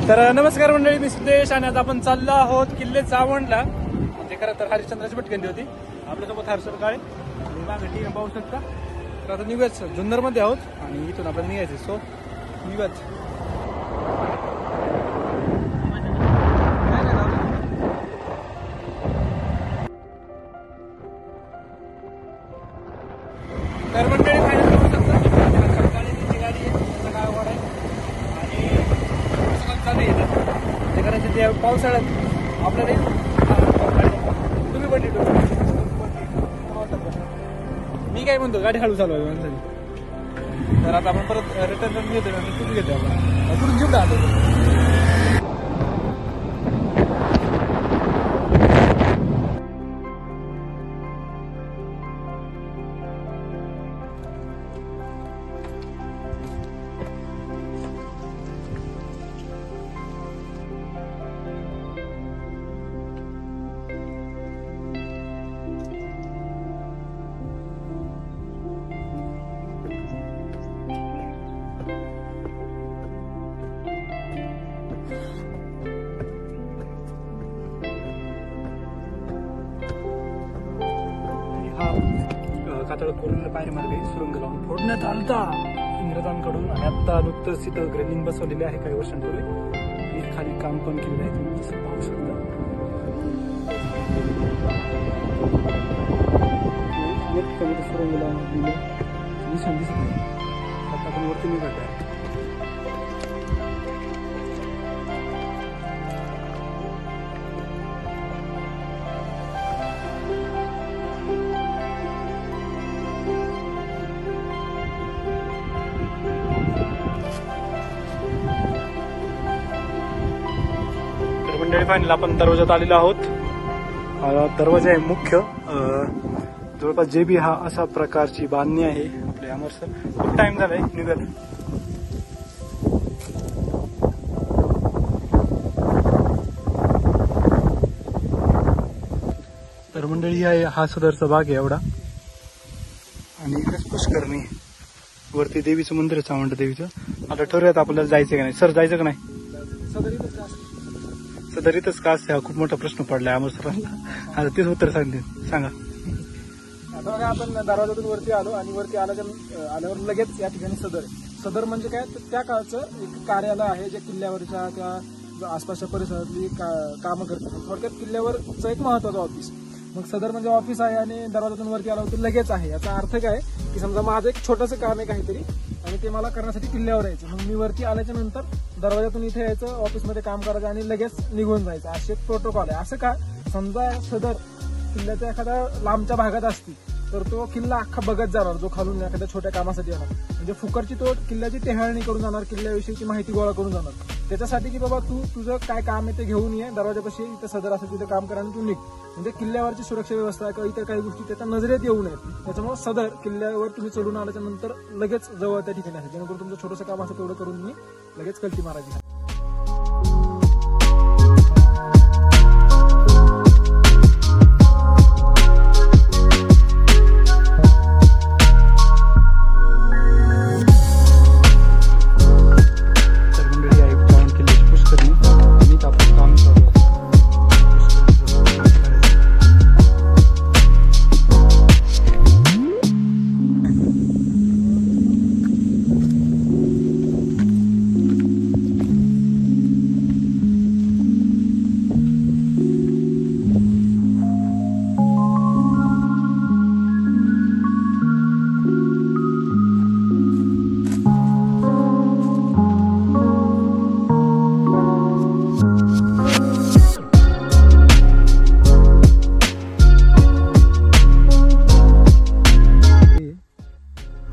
तर नमस्कार मंडळी, मी सिद्धेश आणि आता आपण चाललो आहोत किल्ले चावंडला. म्हणजे खरं तर हरिश्चंद्राची भटकंती होती. आपल्यासोबत हर्षद काळे आणि मागे टीम पाहू शकता. तर आता निघूयाच, जुन्नरमध्ये आहोत आणि इथून आपण निघायचं. सो निघूयाच. तर मंडळी फायनल करू शकता. हर्षद काळेची गाडी आहे, त्याचा गावावर आहे आणि चालू येतात ते करायचे. ते पावसाळ्यात आपल्याला तुम्ही पण मी काय म्हणतो, गाडी हळू चालू आहे माणसाची. तर आता आपण परत रिटर्न घेतो. तुम्ही घेतो आपण कुठून जिंकला आता. कातळकोरला पायरी मार्ग सुरुंग लावून फोडण्यात आलता इंग्रजांकडून आणि आता नुकतंच तिथं ग्रेलिंग बसवलेली आहे काही वर्षांपूर्वी. आणि खाली काम पण केलेलं आहे, तुम्ही तसं पाहू शकता. सुरुंग लावून निशाण दिसत नाही. आता आपण वरती निघत आहे. मंडळी फायनल आपण दरवाजात आलेलो आहोत. दरवाजा आहे मुख्य. जवळपास जेबी हा अशा प्रकारची बांधणी आहे. आपले अमर सर खूप टाइम झालाय निघाल. तर मंडळी आहे हा सदरचा भाग आहे एवढा. आणि इकडेच पुष्करणी वरती देवीचं मंदिर आहे, चावंड देवीचं. आता ठरवूयात आपल्याला जायचं का नाही. सर जायचं का नाही. सदरीतच का असते हा खूप मोठा प्रश्न पडलाय अमर सरांना. आता तेच उत्तर सांगा. आता बघा, आपण दरवाजातून वरती आलो आणि वरती आल्यावर लगेच या ठिकाणी सदर आहे. सदर म्हणजे काय, तर त्या काळचं एक कार्यालय आहे जे किल्ल्यावरच्या किंवा आसपासच्या परिसरातली कामं करतात. थोडक्यात किल्ल्यावरचं एक महत्वाचं ऑफिस. मग सदर म्हणजे ऑफिस आहे आणि दरवाजातून वरती आलो तर लगेच आहे. याचा अर्थ काय की समजा माझं एक छोटंसं काम आहे काहीतरी आणि ते मला करण्यासाठी किल्ल्यावर यायचं. मग मी वरती आल्याच्या नंतर दरवाजातून इथे यायचं, ऑफिसमध्ये काम करायचं आणि लगेच निघून जायचं. असे एक प्रोटोकॉल आहे. असं का, समजा सदर किल्ल्याच्या एखाद्या लांबच्या भागात असती तर तो किल्ला अख्खा बघत जाणार, जो खालून एखाद्या छोट्या कामासाठी येणार. म्हणजे फुकटची तो किल्ल्याची टेहळणी करून जाणार, किल्ल्याविषयीची माहिती गोळा करून जाणार. त्याच्यासाठी की बाबा तू तुझं काय काम आहे ते घेऊन ये, दरवाजापाशी इथं सदर असेल तिथे काम करा आणि तू निघ. म्हणजे किल्ल्यावरची सुरक्षा व्यवस्था किंवा इतर काही गोष्टी त्याच्या नजरेत येऊ नयेत. त्याच्यामुळे सदर किल्ल्यावर तुम्ही चढून आल्याच्या नंतर लगेच जवळ त्या ठिकाणी असेल, जेणेकरून तुमचं छोटंसं काम असं तेवढं करून तुम्ही लगेच कल्टी मारायची.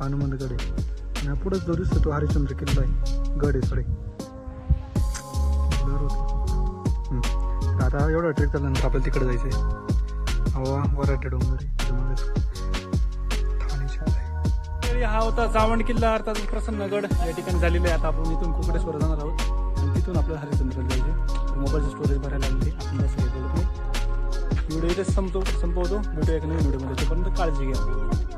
हनुमानगड आहे आणि पुढेच जो दिसतो तो हरिश्चंद्र किल्ला आहे. गड आहे सॉरी. आता एवढा ट्रेक चालल्यानंतर आपल्याला तिकडे जायचं आहे. हवा वराटे डोंगर आहे. हा होता चावंड किल्ला अर्थात प्रसन्नगड या ठिकाणी झालेला आहे. आता आपण इथून कुकडेश्वर जाणार आहोत आणि तिथून आपल्याला हरिश्चंद्रला जायचे. मोबाईलचं स्टोरेज भरायला लागली. आपण जास्त काही बोलत नाही. व्हिडिओ इथेच संपवतो. भेटूया एक नवीन व्हिडिओमध्ये. तोपर्यंत काळजी घ्या.